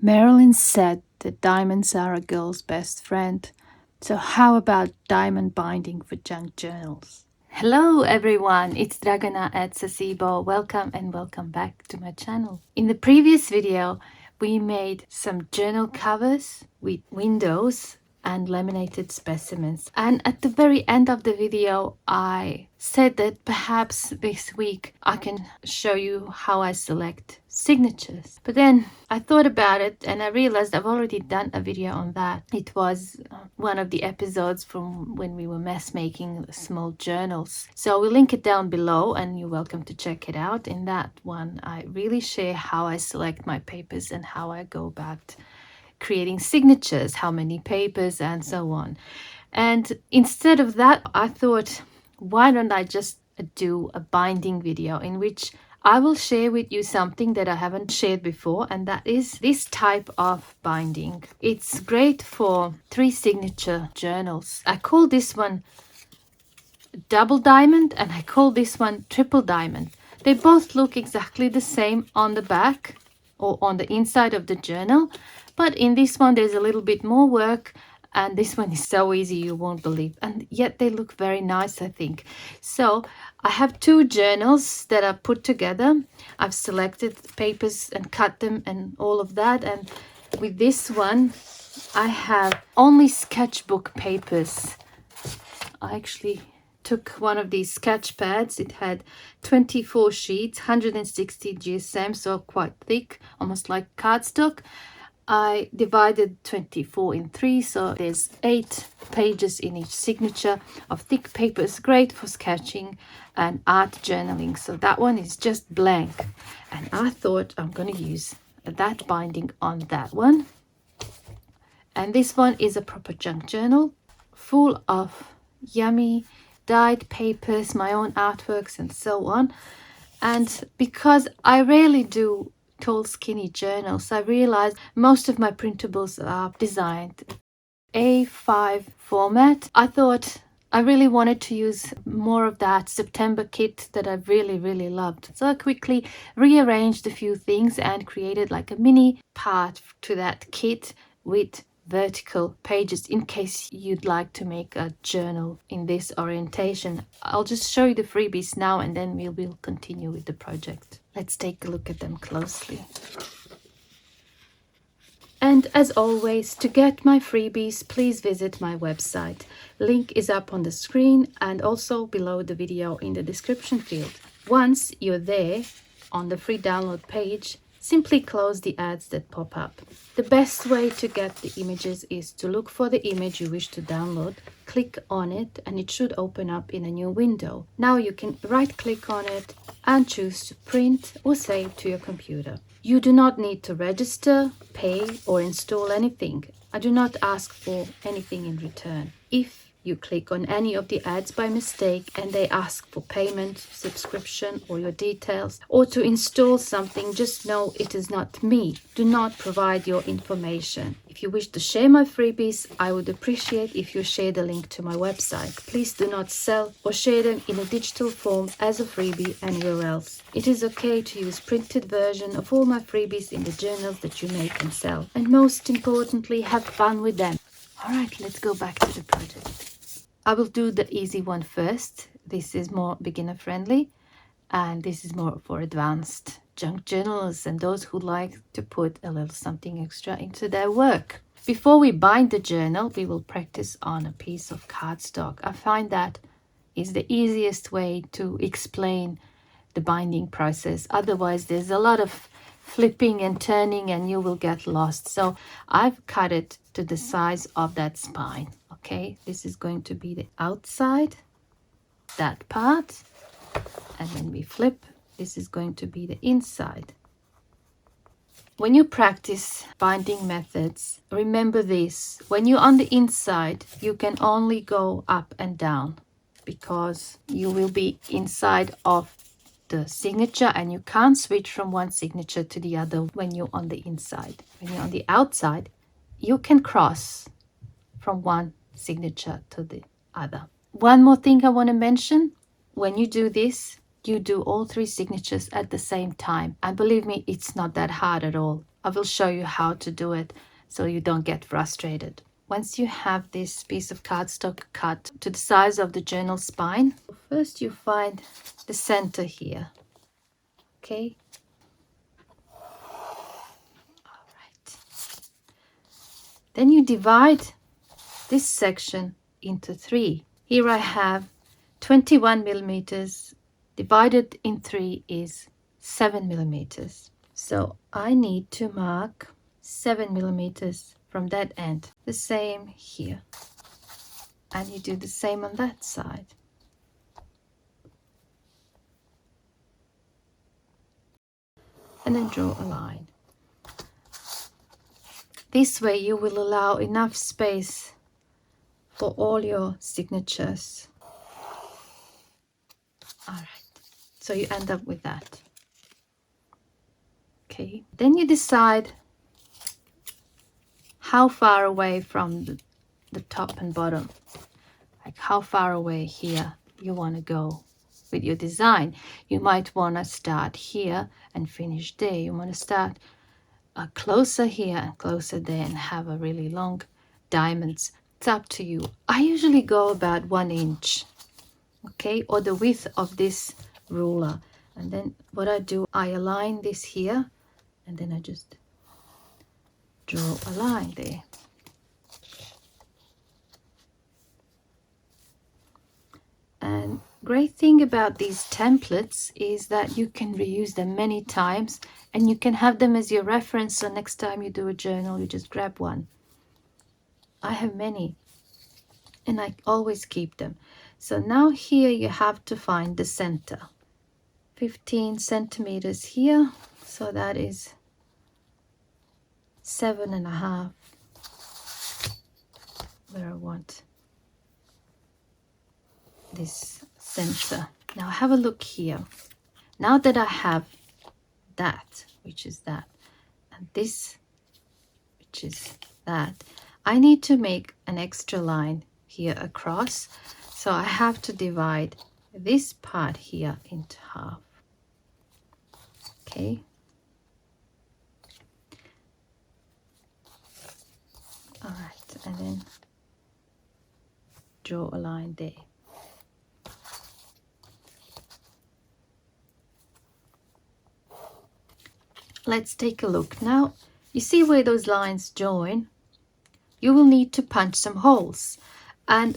Marilyn said that diamonds are a girl's best friend. So how about diamond binding for junk journals? Hello everyone, it's Dragana at Saacibo. Welcome and welcome back to my channel. In the previous video, we made some journal covers with windows and laminated specimens. And at the very end of the video, I said that perhaps this week I can show you how I select signatures. But then I thought about it and I realized I've already done a video on that. It was one of the episodes from when we were mass making small journals. So we'll link it down below and you're welcome to check it out. In that one, I really share how I select my papers and how I go about creating signatures, how many papers, and so on. And instead of that, I thought, why don't I just do a binding video in which I will share with you something that I haven't shared before, and that is this type of binding. It's great for 3 signature journals. I call this one double diamond and I call this one triple diamond. They both look exactly the same on the back or on the inside of the journal, but in this one there's a little bit more work, and this one is so easy you won't believe, and yet they look very nice, I think. So I have 2 journals that are put together. I've selected papers and cut them and all of that, and with this one I have only sketchbook papers. I actually took one of these sketch pads. It had 24 sheets, 160 GSM, so quite thick, almost like cardstock. I divided 24 in 3, so there's 8 pages in each signature of thick papers, great for sketching and art journaling. So that one is just blank, and I thought I'm going to use that binding on that one. And this one is a proper junk journal full of yummy dyed papers, my own artworks, and so on. And because I rarely do tall skinny journals, I realized most of my printables are designed A5 format. I thought I really wanted to use more of that September kit that I really loved. So I quickly rearranged a few things and created like a mini part to that kit with vertical pages in case you'd like to make a journal in this orientation. I'll just show you the freebies now and then we will continue with the project. Let's take a look at them closely. And as always, to get my freebies, please visit my website. Link is up on the screen and also below the video in the description field. Once you're there on the free download page, simply close the ads that pop up. The best way to get the images is to look for the image you wish to download, click on it, and it should open up in a new window. Now you can right-click on it and choose to print or save to your computer. You do not need to register, pay, or install anything. I do not ask for anything in return. If you click on any of the ads by mistake and they ask for payment, subscription, or your details, or to install something, just know it is not me. Do not provide your information. If you wish to share my freebies, I would appreciate if you share the link to my website. Please do not sell or share them in a digital form as a freebie anywhere else. It is okay to use printed version of all my freebies in the journals that you make and sell. And most importantly, have fun with them. Alright, let's go back to the project. I will do the easy one first. This is more beginner friendly and this is more for advanced junk journals and those who like to put a little something extra into their work. Before we bind the journal, we will practice on a piece of cardstock. I find that is the easiest way to explain the binding process. Otherwise, there's a lot of flipping and turning and you will get lost. So I've cut it to the size of that spine. Okay, this is going to be the outside, that part, and when we flip, this is going to be the inside. When you practice binding methods, remember this: when you're on the inside, you can only go up and down because you will be inside of the signature and you can't switch from one signature to the other when you're on the inside. When you're on the outside, you can cross from one signature to the other. One more thing I want to mention: when you do this, you do all 3 signatures at the same time. And believe me, it's not that hard at all. I will show you how to do it so you don't get frustrated. Once you have this piece of cardstock cut to the size of the journal spine, first you find the center here. Okay. All right. Then you divide this section into 3. Here I have 21 millimeters divided in 3 is 7 millimeters. So I need to mark 7 millimeters from that end. The same here. And you do the same on that side. And then draw a line. This way you will allow enough space for all your signatures. All right, so you end up with that. Okay, then you decide how far away from the top and bottom, like how far away here you want to go with your design. You might want to start here and finish there. You want to start closer here and closer there and have a really long diamonds. It's up to you. I usually go about 1 inch, okay, or the width of this ruler. And then what I do, I align this here and then I just draw a line there. And great thing about these templates is that you can reuse them many times and you can have them as your reference, so next time you do a journal you just grab one. I have many and I always keep them. So now here you have to find the center. 15 centimeters here, so that is 7.5 where I want this center. Now have a look here. Now that I have that, which is that, and this, which is that, I need to make an extra line here across. So I have to divide this part here into half. Okay. All right, and then draw a line there. Let's take a look. Now, you see where those lines join? You will need to punch some holes. And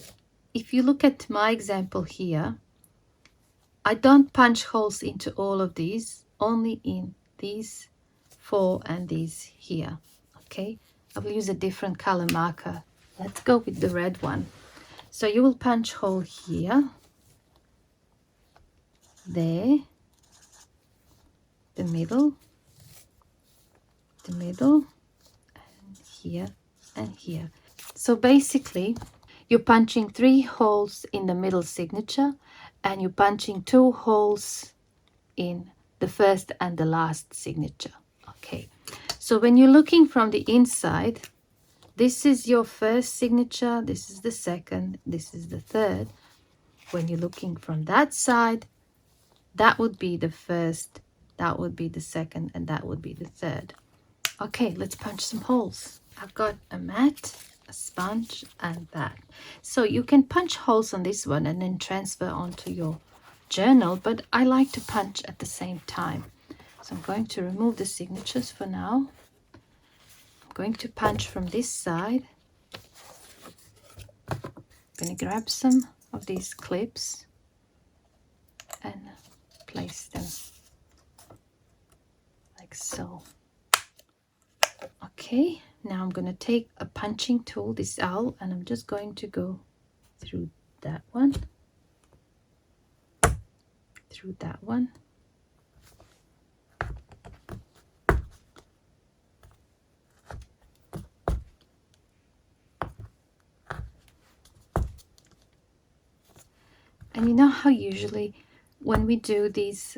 if you look at my example here, I don't punch holes into all of these, only in these 4 and these here. Okay, I will use a different color marker. Let's go with the red one. So you will punch hole here, there, the middle, and here. So basically you're punching 3 holes in the middle signature and you're punching 2 holes in the first and the last signature. Okay, so when you're looking from the inside, this is your first signature, this is the second, this is the third. When you're looking from that side, that would be the first, that would be the second, and that would be the third. Okay, let's punch some holes. I've got a mat, a sponge, and that. So you can punch holes on this one and then transfer onto your journal, but I like to punch at the same time. So I'm going to remove the signatures for now. I'm going to punch from this side. I'm going to grab some of these clips and place them like so. Okay, now I'm going to take a punching tool, this owl, and I'm just going to go through that one, through that one, and you know how usually when we do these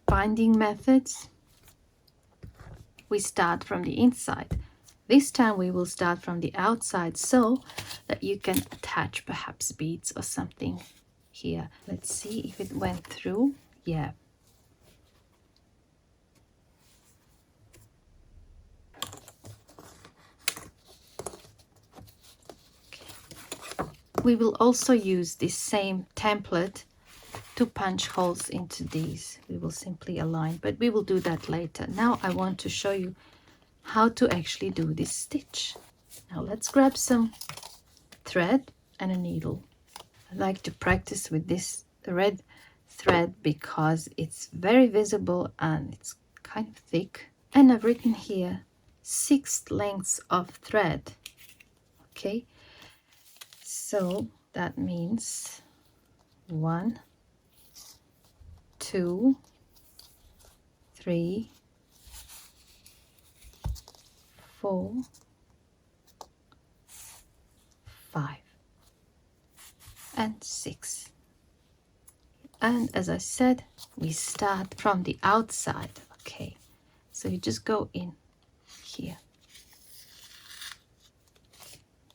binding methods, we start from the inside. This time we will start from the outside so that you can attach perhaps beads or something here. Let's see if it went through. Yeah. we will also use this same template to punch holes into these. We will simply align, but we will do that later. Now I want to show you how to actually do this stitch. Now let's grab some thread and a needle. I like to practice with this red thread because it's very visible and it's kind of thick. And I've written here 6 lengths of thread. Okay, so that means 1, 2, 3, 4, 5, and 6. And as I said, we start from the outside. Okay, so you just go in here,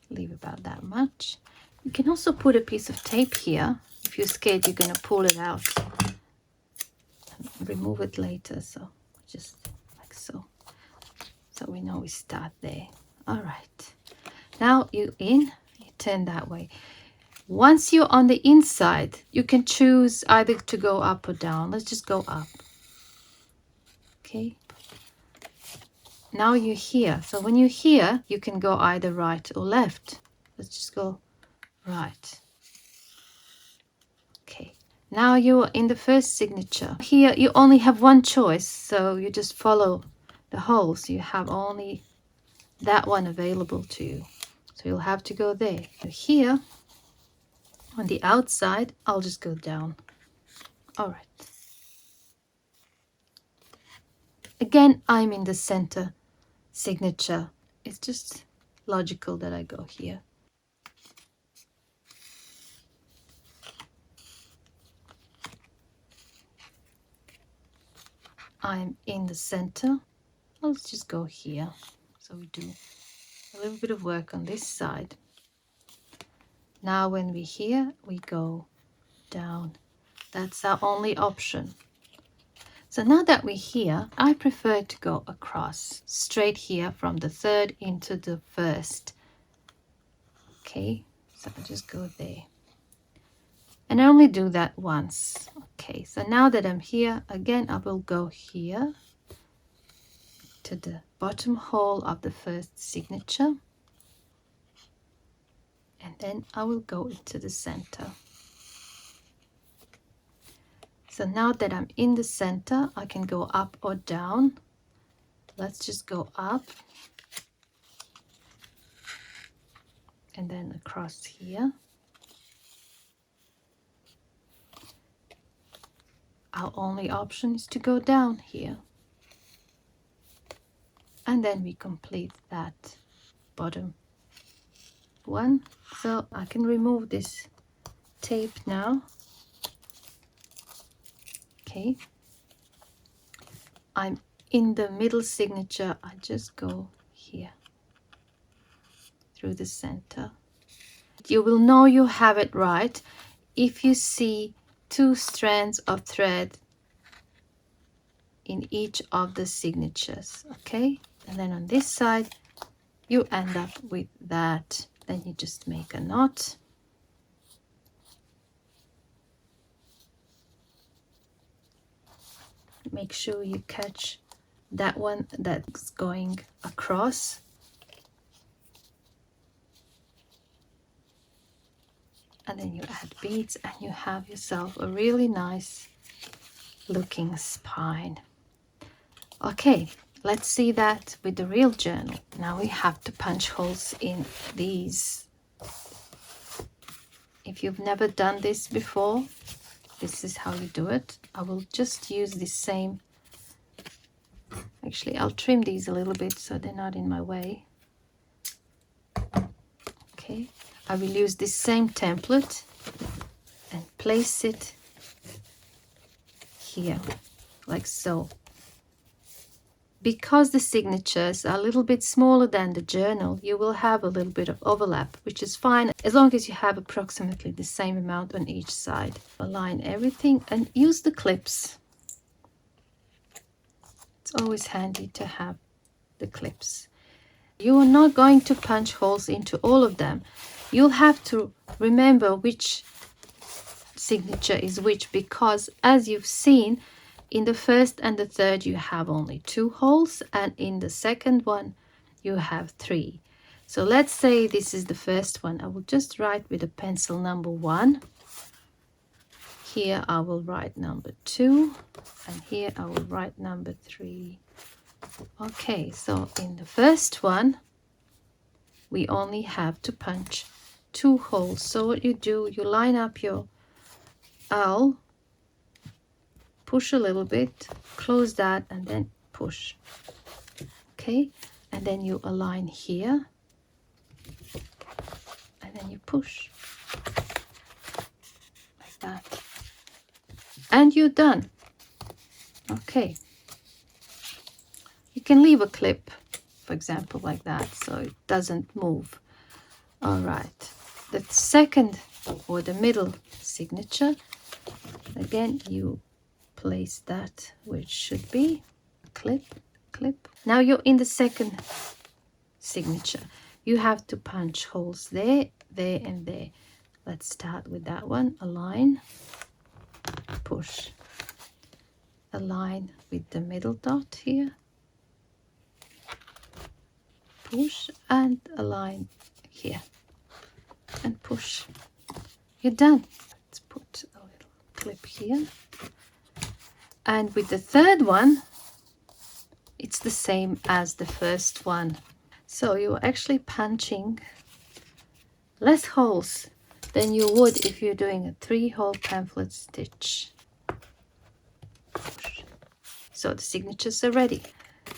leave about that much. You can also put a piece of tape here if you're scared you're going to pull it out and remove it later. So just like so, so we know we start there. All right, now you turn that way. Once you're on the inside, you can choose either to go up or down. Let's just go up. Okay, now you're here. So when you're here, you can go either right or left. Let's just go right. Okay, now you're in the first signature. Here you only have one choice, so you just follow the holes. You have only that one available to you, so you'll have to go there. Here on the outside, I'll just go down. All right, again I'm in the center signature. It's just logical that I go here. I'm in the center. Let's just go here. So we do a little bit of work on this side. Now when we're here, we go down. That's our only option. So now that we're here, I prefer to go across, straight here from the third into the first. Okay, so I just go there. And I only do that once. Okay, so now that I'm here, again, I will go here to the bottom hole of the first signature. And then I will go into the center. So now that I'm in the center, I can go up or down. Let's just go up. And then across here. Our only option is to go down here. And then we complete that bottom one. So I can remove this tape now. Okay, I'm in the middle signature. I just go here through the center. You will know you have it right if you see 2 strands of thread in each of the signatures. Okay, and then on this side you end up with that. Then you just make a knot. Make sure you catch that one that's going across. And then you add beads and you have yourself a really nice looking spine. Okay, let's see that with the real journal. Now we have to punch holes in these. If you've never done this before, this is how you do it. I will just use the same. Actually, I'll trim these a little bit so they're not in my way. Okay, I will use this same template and place it here, like so. Because the signatures are a little bit smaller than the journal, you will have a little bit of overlap, which is fine as long as you have approximately the same amount on each side. Align everything and use the clips. It's always handy to have the clips. You are not going to punch holes into all of them. you'll have to remember which signature is which, because as you've seen, in the first and the third you have only 2 holes, and in the second one you have 3. So let's say this is the first one. I will just write with a pencil number 1. Here I will write number 2, and here I will write number 3. Okay, so in the first one we only have to punch 2 holes. So what you do, you line up your awl, push a little bit, close that, and then push. Okay, and then you align here, and then you push like that, and you're done. Okay, you can leave a clip, for example, like that, so it doesn't move. All right, the second or the middle signature, again you place that where it should be. Clip, clip. Now you're in the second signature. You have to punch holes there, there, and there. Let's start with that one. Align, push. Align with the middle dot here, push, and align here and push. You're done. Let's put a little clip here. And with the third one, it's the same as the first one. So you're actually punching less holes than you would if you're doing a 3-hole pamphlet stitch. So the signatures are ready.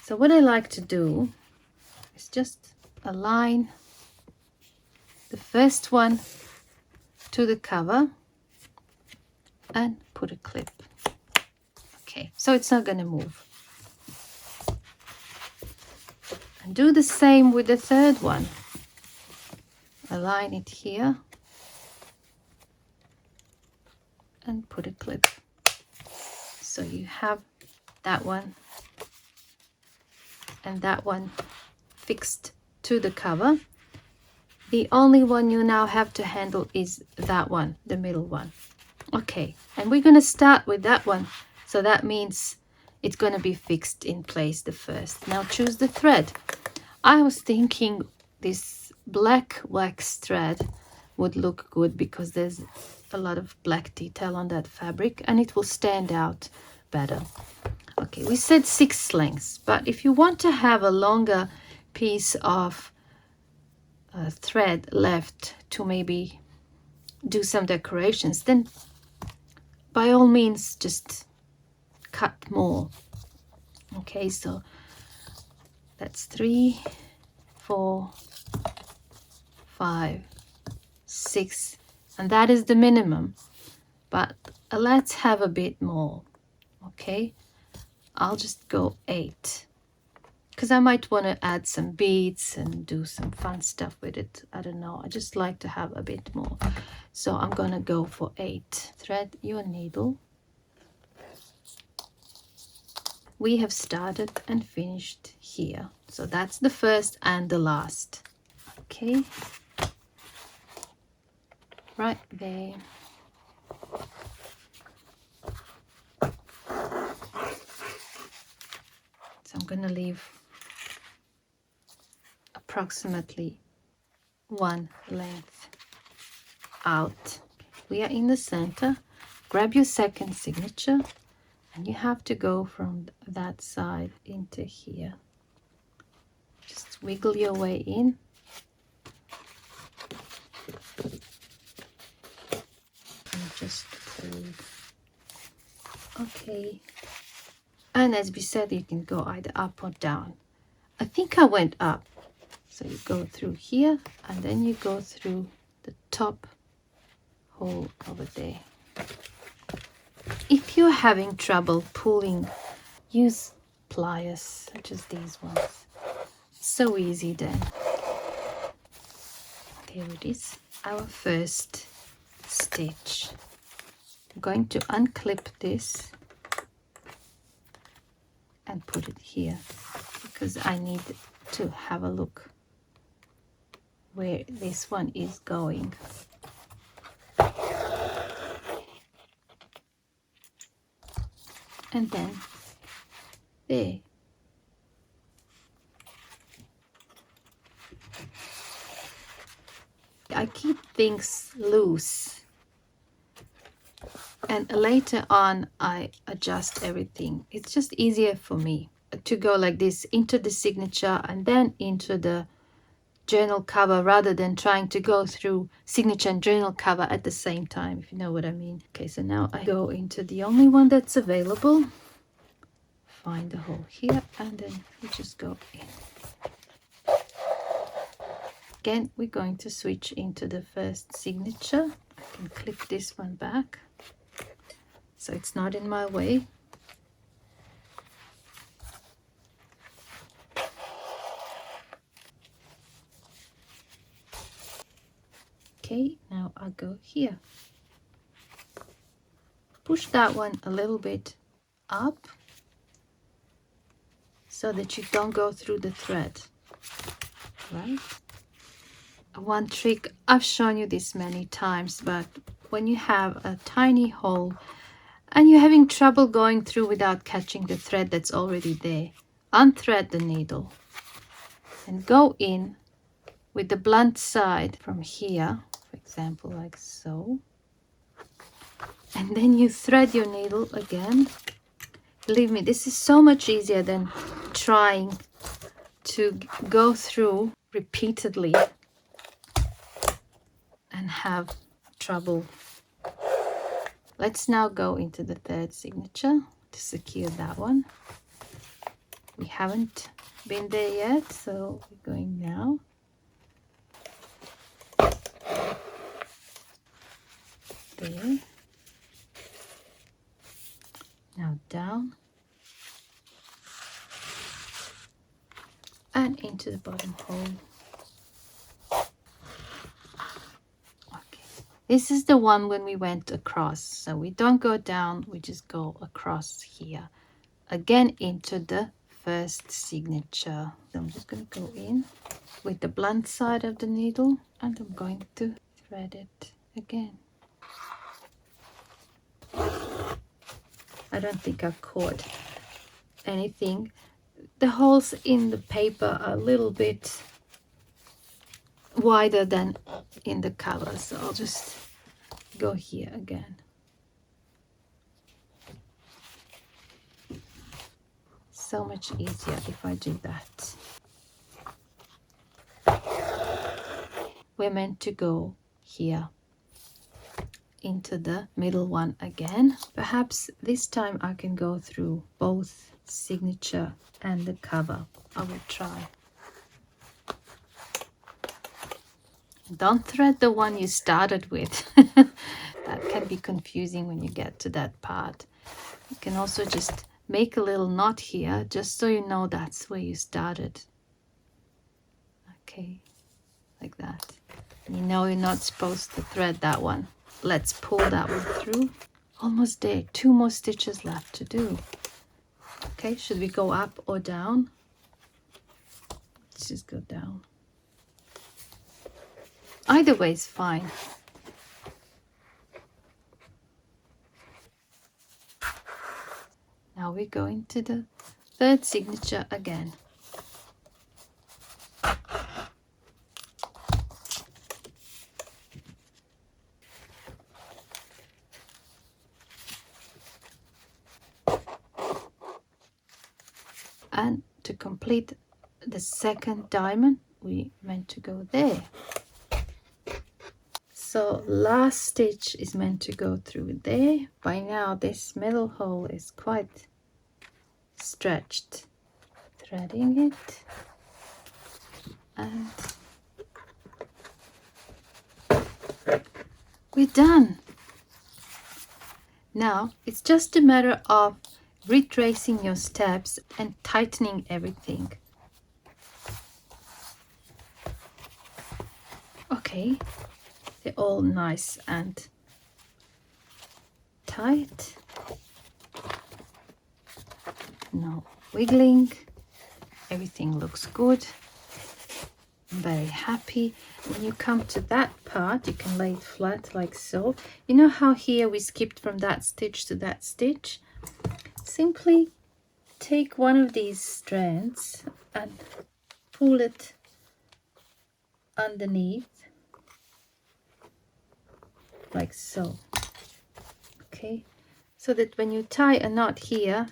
So what I like to do is just align the first one to the cover and put a clip. Okay, so it's not going to move. And do the same with the third one. Align it here and put a clip. So you have that one and that one fixed to the cover. The only one you now have to handle is that one, the middle one. Okay, and we're going to start with that one. So that means it's going to be fixed in place the first. Now choose the thread. I was thinking this black wax thread would look good because there's a lot of black detail on that fabric and it will stand out better. Okay, we said 6 lengths, but if you want to have a longer piece of thread left to maybe do some decorations, then by all means just cut more. Okay, so that's 3, 4, 5, 6, and that is the minimum, but let's have a bit more. Okay, I'll just go 8 because I might want to add some beads and do some fun stuff with it. I don't know, I just like to have a bit more, so I'm gonna go for 8. Thread your needle. We have started and finished here, so that's the first and the last. Okay, right there. So I'm gonna leave approximately 1 length out. We are in the center. Grab your second signature and you have to go from that side into here. Just wiggle your way in. And just pull. Okay. And as we said, you can go either up or down. I think I went up. So you go through here and then you go through the top hole over there. If you're having trouble pulling, use pliers such as these ones. So easy then. There it is, our first stitch. I'm going to unclip this and put it here because I need to have a look where this one is going. And then there. I keep things loose, and later on I adjust everything. It's just easier for me to go like this into the signature and then into the journal cover, rather than trying to go through signature and journal cover at the same time, if you know what I mean. Okay, so now I go into the only one that's available, find the hole here, and then we just go in. Again, we're going to switch into the first signature. I can click this one back so it's not in my way. Okay, now I'll go here. Push that one a little bit up so that you don't go through the thread, right? One trick, I've shown you this many times, but when you have a tiny hole and you're having trouble going through without catching the thread that's already there, unthread the needle and go in with the blunt side from here, for example, like so. And then you thread your needle again. Believe me, this is so much easier than trying to go through repeatedly and have trouble. Let's now go into the third signature to secure that one. We haven't been there yet, so we're going now. There. Now down. And into the bottom hole. This is the one when we went across. So we don't go down, we just go across here. Again into the first signature. So I'm just going to go in with the blunt side of the needle and I'm going to thread it again. I don't think I've caught anything. The holes in the paper are a little bit wider than in the cover, so I'll just go here again. So much easier if I do that. We're meant to go here into the middle one again. Perhaps this time I can go through both signature and the cover. I will try. Don't thread the one you started with. That can be confusing when you get to that part. You can also just make a little knot here, just so you know that's where you started. Okay, like that. You know you're not supposed to thread that one. Let's pull that one through. Almost there. 2 more stitches left to do. Okay, should we go up or down? Let's just go down. Either way is fine. Now we go into the third signature again. And to complete the second diamond, we meant to go there. So last stitch is meant to go through there. By now this middle hole is quite stretched. Threading it and we're done. Now it's just a matter of retracing your steps and tightening everything. Okay, they're all nice and tight. No wiggling. Everything looks good. I'm very happy. When you come to that part, you can lay it flat like so. You know how here we skipped from that stitch to that stitch? Simply take one of these strands and pull it underneath like so. Okay, so that when you tie a knot here,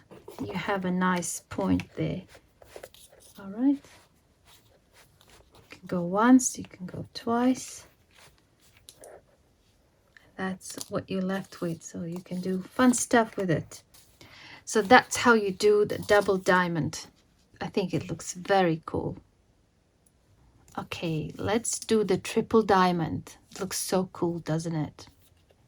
you have a nice point there. All right, you can go once, you can go twice. That's what you're left with, so you can do fun stuff with it. So that's how you do the double diamond. I think it looks very cool. Okay, let's do the triple diamond. It looks so cool, doesn't it?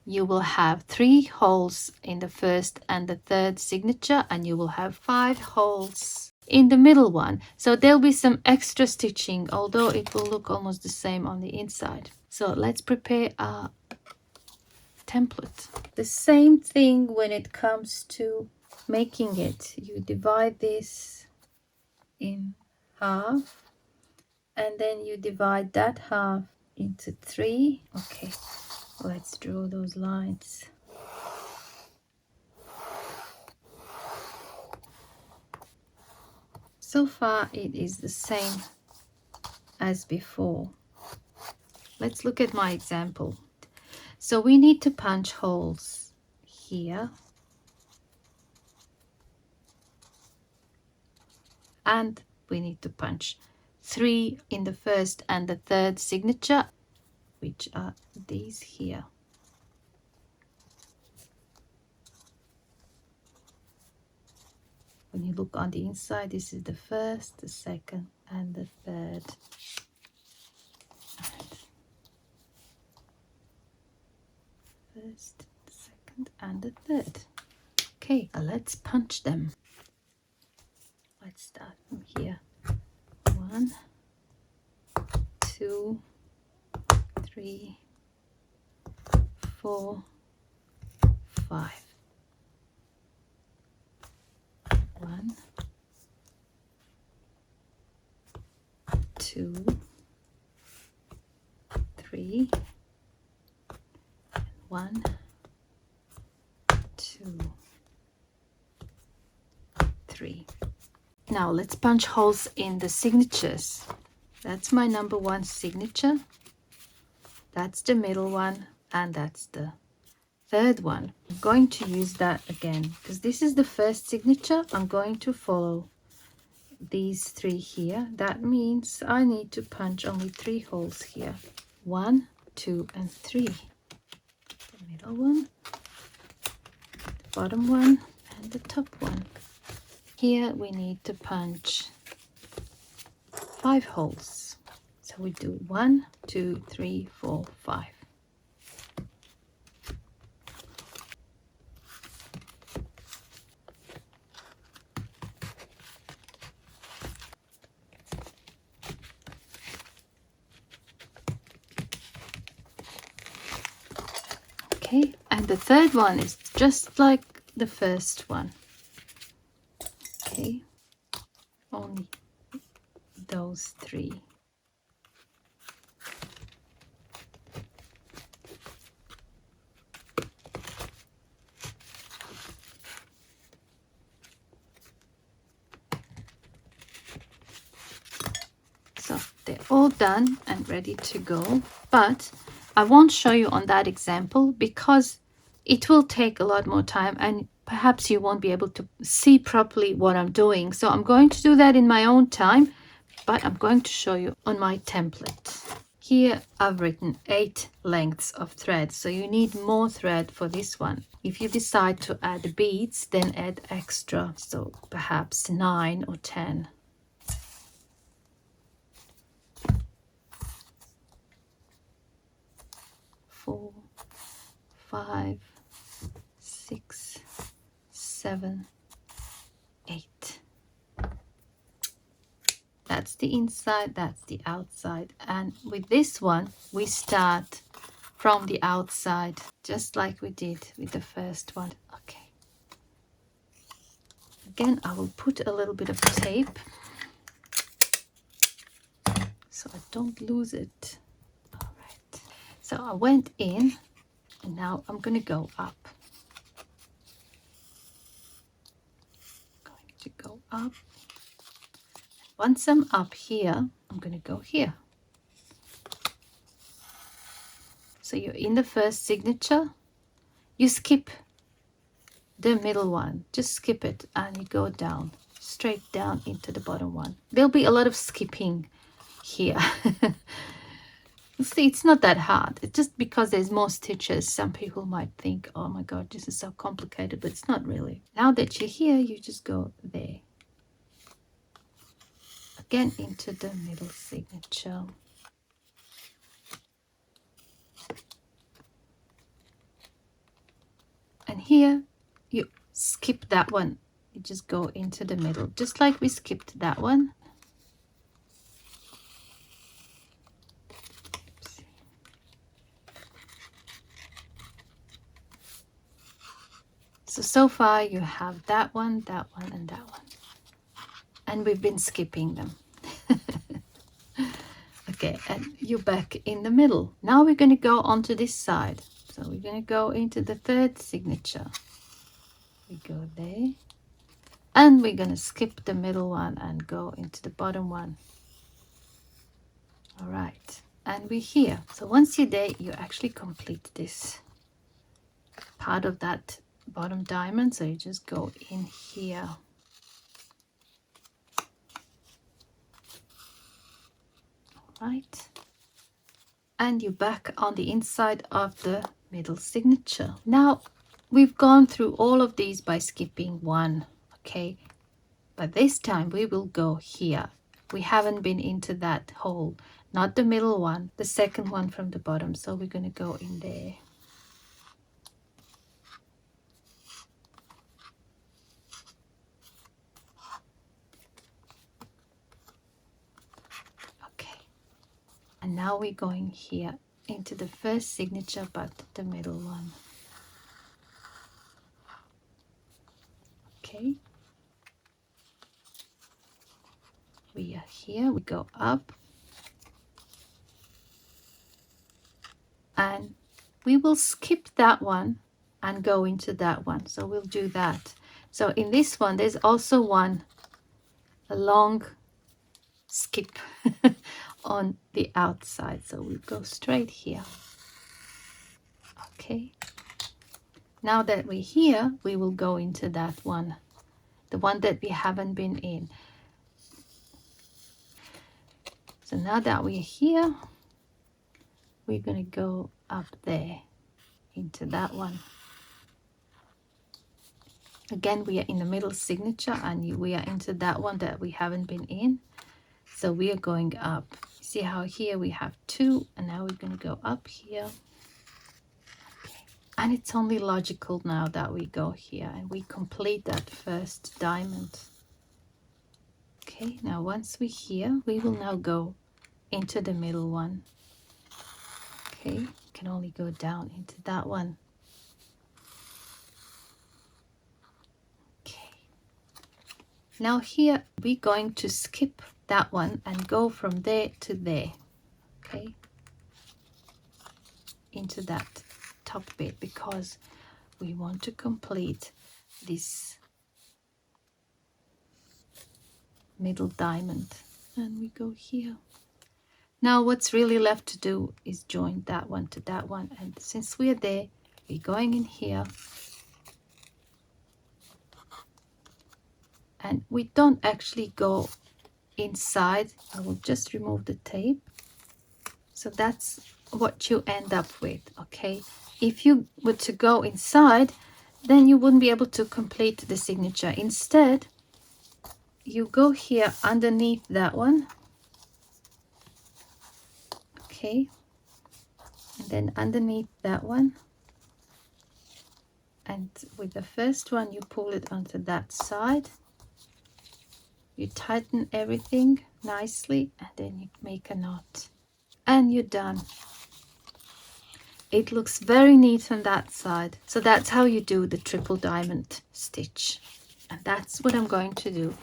You will have 3 holes in the first and the third signature, and you will have 5 holes in the middle one. So there'll be some extra stitching, although it will look almost the same on the inside. So let's prepare our template. The same thing when it comes to making it. You divide this in half, and then you divide that half into 3. Okay, let's draw those lines. So far it is the same as before. Let's look at my example. So we need to punch holes here and we need to punch 3 in the first and the third signature, which are these here. When you look on the inside, this is the first, the second, and the third. First, the second, and the third. Okay, let's punch them. Let's start from here. 1, 2, 3, 4, 5. 1, 2, 3, 1, 2, 3. Now let's punch holes in the signatures. That's my number 1 signature. That's the middle one, and that's the third one. I'm going to use that again because this is the first signature. I'm going to follow these 3 here. That means I need to punch only 3 holes here. 1, 2, and 3. The middle one, the bottom one, and the top one. Here we need to punch 5 holes. So we do 1, 2, 3, 4, 5. Okay, and the third one is just like the first one. Okay, only those 3. So they're all done and ready to go, but I won't show you on that example because it will take a lot more time and perhaps you won't be able to see properly what I'm doing. So I'm going to do that in my own time, but I'm going to show you on my template. Here I've written 8 lengths of thread, so you need more thread for this one. If you decide to add beads, then add extra, so perhaps 9 or 10. Four, 5, 6, 7, 8. That's the inside, that's the outside. And with this one, we start from the outside, just like we did with the first one. Okay. Again, I will put a little bit of tape so so I don't lose it. All right, so I went in and now I'm going to go up. Going to go up. Once I'm up here, I'm going to go here. So you're in the first signature, you skip the middle one, just skip it and you go down, straight down into the bottom one. There'll be a lot of skipping here. See, it's not that hard. It's just because there's more stitches, some people might think, oh my god, this is so complicated, but it's not really. Now that you're here, you just go there. Again into the middle signature. And here you skip that one. You just go into the middle, just like we skipped that one. So far you have that one, and that one. And we've been skipping them. Okay, and you're back in the middle. Now we're going to go onto this side. So we're going to go into the third signature. We go there. And we're going to skip the middle one and go into the bottom one. All right, and we're here. So once you're there, you actually complete this part of that bottom diamond. So you just go in here. All right, and you're back on the inside of the middle signature. Now we've gone through all of these by skipping one, okay, but this time we will go here. We haven't been into that hole, not the middle one, the second one from the bottom. So we're going to go in there. Okay, and now we're going here into the first signature, but the middle one. Okay, we are here, we go up, and we will skip that one and go into that one. So we'll do that. So in this one, there's also a long skip on the outside. So we'll go straight here. Okay. Now that we're here, we will go into that one, the one that we haven't been in. So now that we're here, we're going to go up there into that one. Again, we are in the middle signature and we are into that one that we haven't been in. So we are going up. See how here we have two, and now we're going to go up here. Okay. And it's only logical now that we go here and we complete that first diamond. Okay, now once we're here, we will now go into the middle one. Okay, you can only go down into that one. Okay. Now here we're going to skip that one and go from there to there. Okay, into that top bit, because we want to complete this middle diamond. And we go here. Now what's really left to do is join that one to that one, and since we're there, we're going in here, and we don't actually go inside. I will just remove the tape. So that's what you end up with. Okay, if you were to go inside, then you wouldn't be able to complete the signature. Instead, you go here underneath that one. Okay, and then underneath that one, and with the first one you pull it onto that side, you tighten everything nicely, and then you make a knot, and you're done. It looks very neat on that side. So that's how you do the triple diamond stitch, and that's what I'm going to do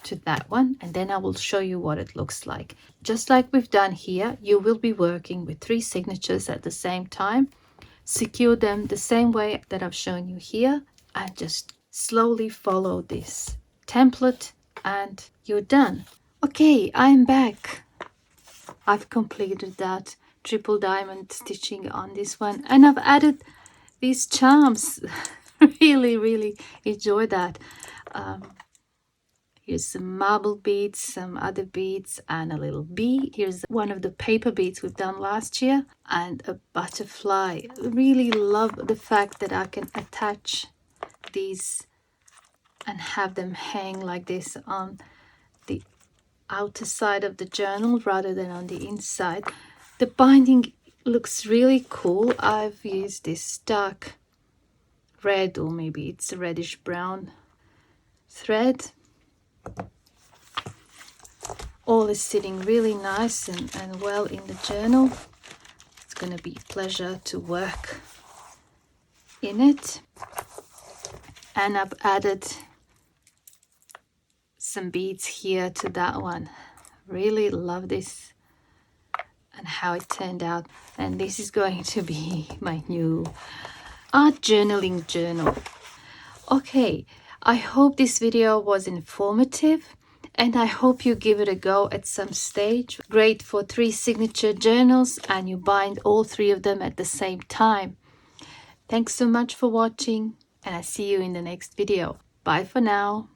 to that one, and then I will show you what it looks like. Just like we've done here, you will be working with 3 signatures at the same time. Secure them the same way that I've shown you here, and just slowly follow this template and you're done. Okay, I'm back. I've completed that triple diamond stitching on this one, and I've added these charms. Really enjoy that. Here's some marble beads, some other beads, and a little bee. Here's one of the paper beads we've done last year, and a butterfly. Really love the fact that I can attach these and have them hang like this on the outer side of the journal rather than on the inside. The binding looks really cool. I've used this dark red, or maybe it's a reddish brown thread. All is sitting really nice and well in the journal. It's going to be a pleasure to work in it. And I've added some beads here to that one. Really love this and how it turned out. And this is going to be my new art journaling journal. Okay, I hope this video was informative, and I hope you give it a go at some stage. Great for 3 signature journals, and you bind all 3 of them at the same time. Thanks so much for watching, and I see you in the next video. Bye for now.